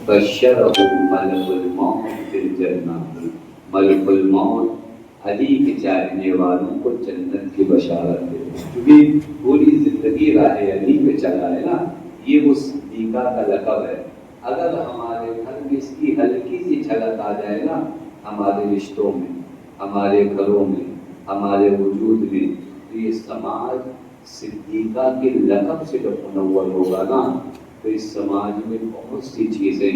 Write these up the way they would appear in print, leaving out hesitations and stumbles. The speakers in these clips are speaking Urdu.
بشرہ ملک الموت بالجنہ، ملک الموت علی کے چاہنے والوں کو جنت کی بشارت دے، کیونکہ پوری زندگی راہ علی پہ چلا ہے نا، یہ وہ صدیقہ کا لقب ہے۔ اگر ہمارے گھر میں اس کی ہلکی سی جھلک آ جائے نا، ہمارے رشتوں میں، ہمارے گھروں میں، ہمارے وجود میں، تو یہ سماج صدیقہ کے لقب سے جب منور ہوگا نا، تو اس سماج میں بہت سی چیزیں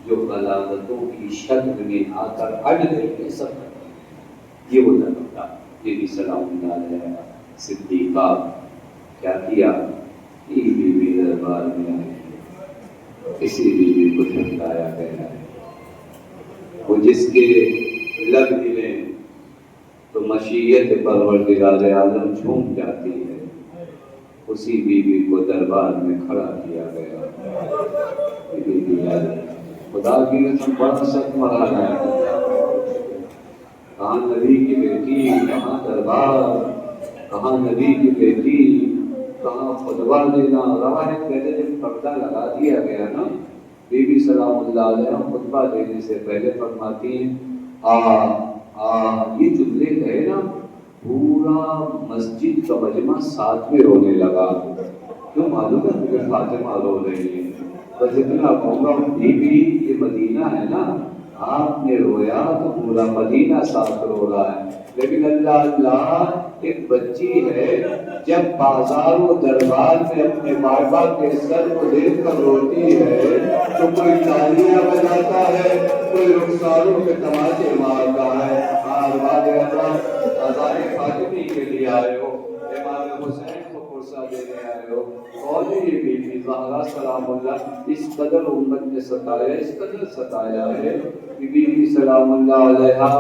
جو غلاظتوں کی شکل میں آ کر اڑ گئی ہیں سب ختم ہو گئی۔ یہ وہ لقب تھا نبی سلام اللہ علیہ صدیقہ کیا کیا، بیوی دربار میں آئی، اسی بیوی کو جھٹلایا گیا ہے، وہ جس کے لب ہلیں تو مشیت پروردگار عالم جھوم جاتی ہے، اسی بیوی کو دربار میں کھڑا کیا گیا۔ خدا کی قسم بڑا سخت مرحلہ ہے، کہاں نبی کی بیٹی، کہاں دربار، کہاں نبی کی بیٹی، کہاں خطبہ دینا۔ رہا ہے پہلے جب پردہ لگا دیا گیا نا، بی بی سلام اللہ علیہ خطبہ دینے سے پہلے فرماتی ہیں یہ جملے کہے نا، پورا مسجد کا مجمع ساتھ میں رونے لگا۔ کیوں معلوم ہے مجھے فاطمہ رو رہی ہے، بس اتنا کہوں گا بی بی یہ مدینہ ہے نا، آپ نے رویا تو پورا مدینہ ساتھ رو رہا ہے۔ لیکن اللہ ایک بچی ہے جب بازار و دربار میں اپنے بابا کے سر کو دیکھ کر روتی ہے تو کوئی تالیاں بجاتا ہے، کوئی رخساروں کے تماشے مارتا ہے۔ آزاد فاطمی کے لیے آئے ہو، امام حسین کو فرصہ دینے آئے ہو، اور یہ بی بی زہرا سلام اللہ اس قدر امت نے ستایا، اس قدر ستایا ہے کہ بی بی سلام اللہ علیہ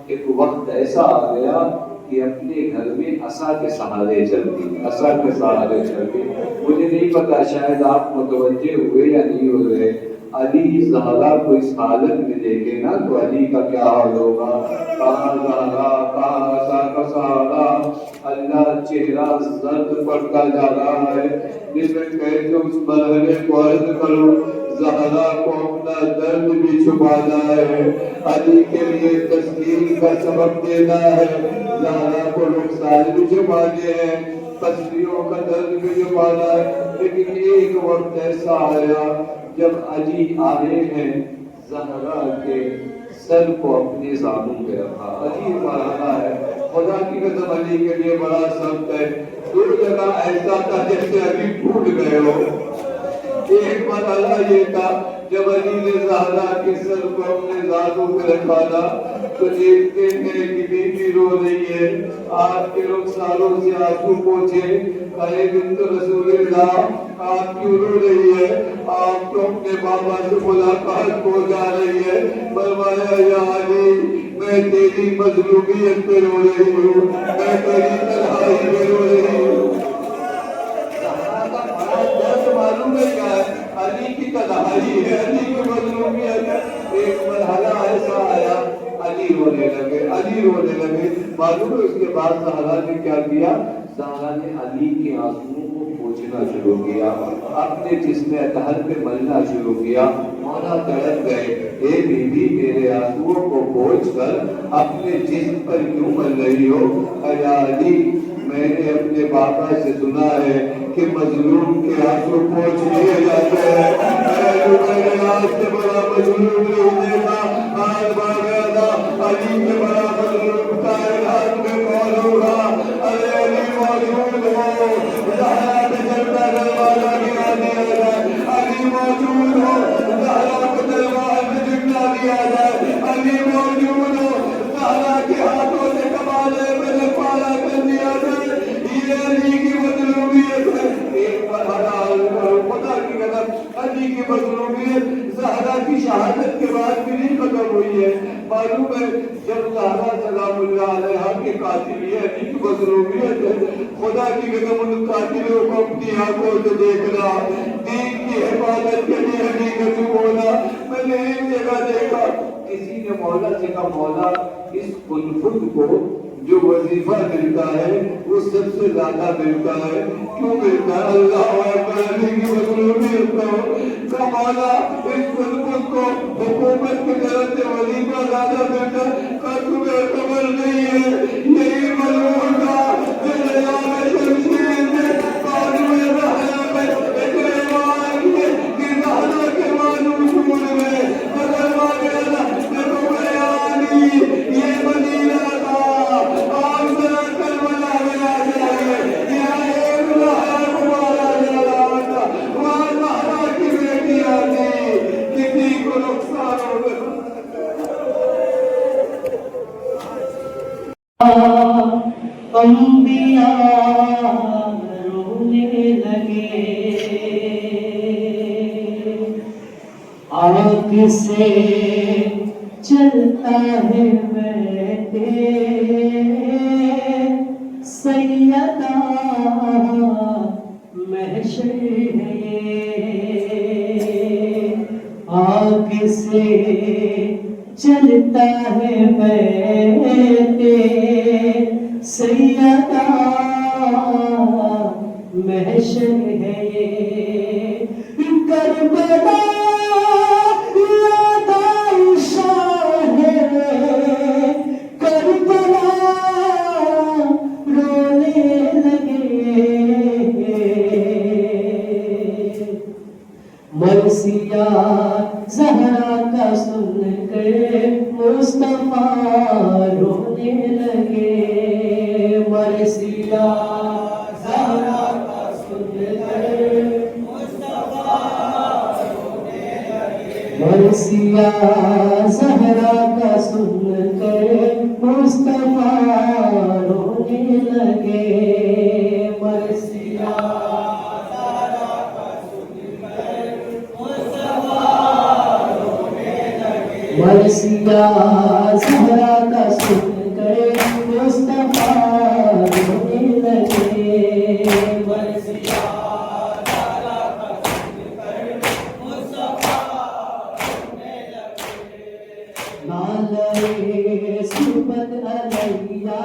ایک وقت ایسا آ گیا کہ اپنے گھر میں عصا کے سہارے چلتی، عصا کے سہارے چلتی۔ مجھے نہیں پتا شاید آپ متوجہ ہوئے یا نہیں ہوئے، علی زہرا کو اس حالت میں دیکھے نا تو علی کا کیا حال ہوگا، کہاں زہرا کہاں عصا کا سہارا، اللہ چہرہ زرد پڑتا جا رہا ہے۔ جس میں کہے کہ اس مرحلے کو عرض کرو زہرا کو اپنا درد بھی چھپانا ہے، علی کے لیے تسکین کا سبب دینا ہے، زہرا کو رخسار بھی چھپانے ہیں، پسلیوں کا درد بھی چھپانا ہے۔ لیکن ایک وقت ایسا آیا جب علی آئے ہیں، زہرا کے سر کو اپنے زانوں پہ رکھا۔ عجیب مرحلہ ہے، خدا کی قسم علی کے لیے بڑا سخت ہے۔ دو جگہ ایسا تھا جیسے علی ٹوٹ گئے ہو۔ ایک مرحلہ یہ تھا جب علی نے زہرا کے سر کو اپنے زانوں پہ رکھا تھا تو دیکھتے ہیں کہ بیوی رو رہی ہے، آپ کے رخساروں سے آنسو پوچھے، کہے بنت رسول اللہ آپ کیوں رو رہی ہے، آپ تو اپنے بابا سے ملاقات ہو جا رہی ہے۔ فرمایا یا علی میں تیری مظلومیت پہ رو رہی ہوں، میں تیری تنہائی پہ رو رہی ہوں۔ معلوم ہے کیا ہے، علی کی تنہائی ہے، علی کی مظلومیت ہے۔ ایک مرحلہ ایسا آیا علی رونے لگے، علی رونے لگے۔ معلوم ہے اس کے بعد زہرا نے کیا کیا، زہرا نے علی کے آنسوؤں کو پوچھنا شروع کیا، اپنے جسم اطہر پہ ملنا شروع کیا۔ مولا تڑپ گئے، اے بی بی میرے آنسوؤں کو پوچھ کر اپنے جسم پر کیوں مل رہی ہو؟ اے علی میں نے اپنے بابا سے سنا ہے کہ مظلوم کے آنسو پوچھ لیے جاتے ہیں۔ میں نے آج سے بڑا مظلوم نہیں دیکھا، آج بابا تھا علی سے بڑا مظلوم کائنات میں کون ہوگا؟ ارے علی موجود ہو، زہرا پہ چلتا دروازہ گرا دیا جائے، علی موجود ہو، زہرا کو دربار میں جھٹلا دیا جائے، علی موجود ہو، زہرا کے ہاتھوں سے کمالے میں لپاڑا کر دیا جائے، یہ علی کی مظلومیت ہے۔ ایک مرحلہ خدا کی قسم علی کی مظلومیت زہرا کی شہادت کے بعد بھی نہیں ختم ہوئی ہے۔ معلوم ہے جب زہرا سلام اللہ علیہ کے قاتل یہ علی کی مظلومیت ہے، خدا کی قسم ان قاتلوں کو اپنی آنکھوں سے دیکھنا، دین کی حفاظت کے لیے علی کا چپ ہونا۔ میں نے ایک جگہ دیکھا کسی نے مولا سے کہا مولا اس خود کو جو وظیفہ ملتا ہے وہ سب سے زیادہ ملتا ہے، کیوں ملتا ہے؟ اللہ اکبر علی کی مظلومیت کو مولا اس بلبل کو حکومت کی طرف سے وظیفہ زیادہ بہتر کر تمہیں خبر نہیں ہے یہی ملعون تھا جو نیام شمشیر میں قانون رہنا میں اقرار کیے کہ زہرا کے مانوشون میں بدلوا گیا تھا دیکھو بیانی یہ مدینہ تھا آپ ذرا کربلا میں آ جائے یہاں ایک زہرا کو مارا جا رہا تھا وہاں زہرا کی بیٹی آتی کسی کو نقصان ہو گیا انبیاء رونے لگے آگ سے چلتا ہے بیٹے سیدہ محشر ہے یہ آگ سے چلتا ہے بیٹے سیدہ محشر ہے یہ کربلا یاد عائشہ ہے کربلا رونے لگے مرثیہ زہرا کا سن کر مصطفیٰ رونے لگے مرثیہ زہرا کا سن کر مصطفیٰ رونے لگے مرثیہ زہرا کا سن کر مصطفیٰ رونے لگے مرثیہ مرثیہ زہرا کا سن کر مصطفیٰ رونے لگے مرثیہ زہرا کا سن کر مصطفیٰ رونے لگے نالے صحبت علیہ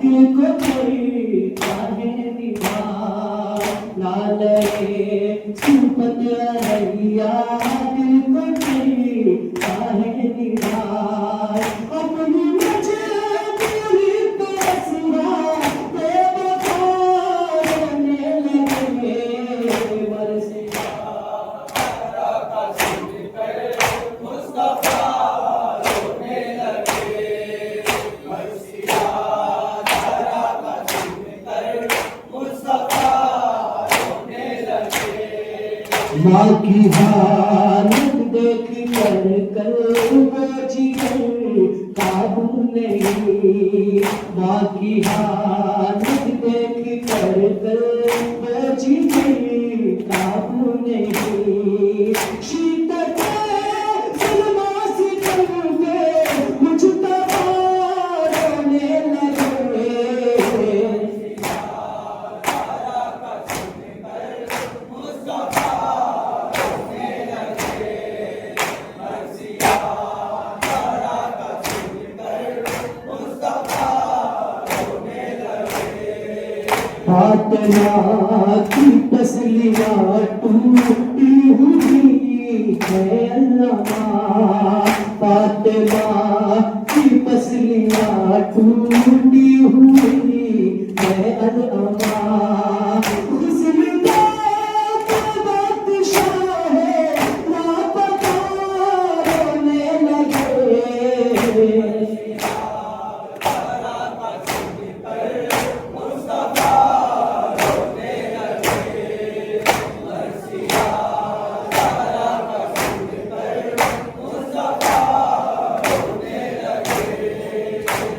دل کو کرتا ہے دیوار نالے صحبت علیہ دل کو ہے دیوار اپنی مجھے تیری تسرا بے وفا رونے لگے مرثیہ زہرا کا سن کر مصطفیٰ رونے لگے مرثیہ زہرا کا سن کر مصطفیٰ رونے لگے ماں کی حالت دیکھ کر وہ جگر قابو نہیں ماں کی حالت دیکھ کر وہ جگر قابو نہیں شدت ظلموں سے کر کے مجتبی رونے لگے فاطمہ کی تسلیمات ٹوٹی ہوئی ہے علامہ فاطمہ کی تسلیمات ٹوٹی ہوئی ہے علامہ حسن کا بادشاہ ہے لاپتہ رونے لگے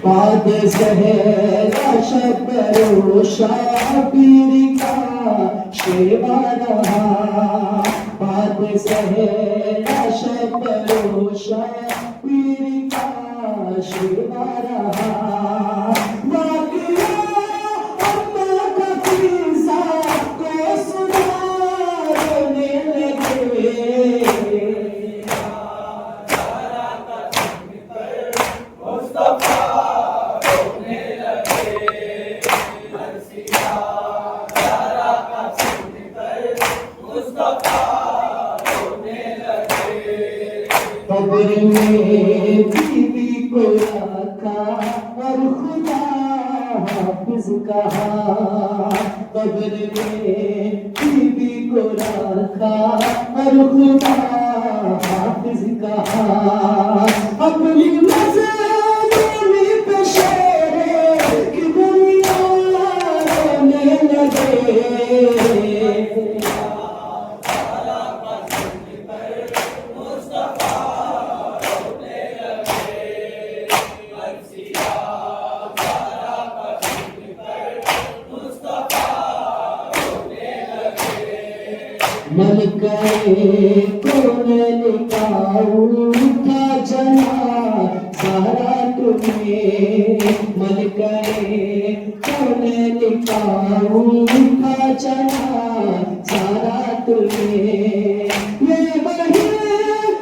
بعد سہرا شب و شابیر کا شیوا رہا بعد سہرا شب و شابیر کا شیوا رہا باقیہ اللہ کا فیضا کو سنا رونے لگے قبر میں بیوی کو رکھا اور خدا حافظ کہا، قبر میں بیوی کو رکھا اور خدا حافظ کہا، اپنی مزدوری پہ شیر کی دنیا رونے لگے، ملکہ کونین کا اٹھا جلا سارا تمہیں، ملکہ کونین کا اٹھا جلا سارا تمہیں، یہ وہی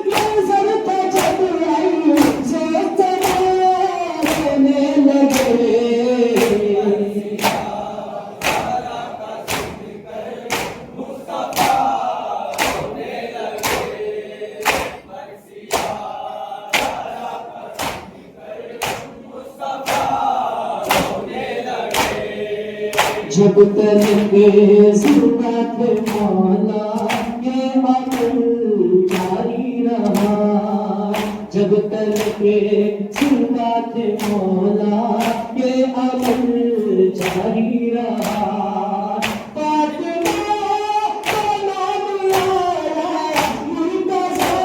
منظر تھا جب آئی زلزلہ رونے لگے، جب تک ضرورت مولا یہ عمل جاری رہا، جب تک ضرورت مولا یہ عمل جاری رہا، فاطمہ کا نام آیا مرتضیٰ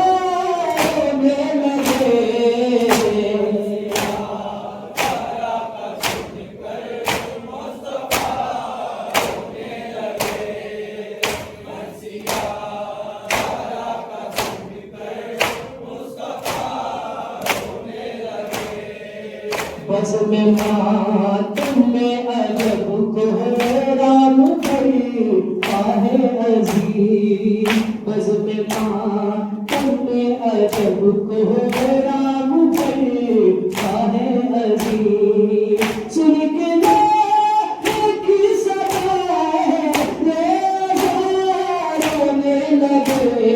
رونے لگے، بزم ماتم میں عجب کوہرام پڑی آہ عظیم، بزم ماتم میں عجب کوہرام پڑی آہ عظیم، سن کے نعرے کی صدا نیزہ رونے لگے،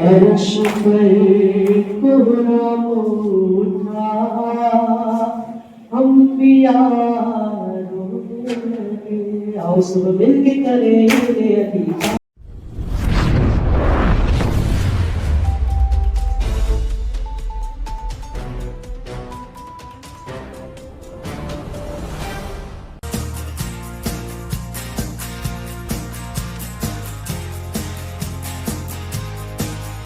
عرش پر کوہرام اٹھا انبیاء رونے لگے، آؤ سب مل کے کریں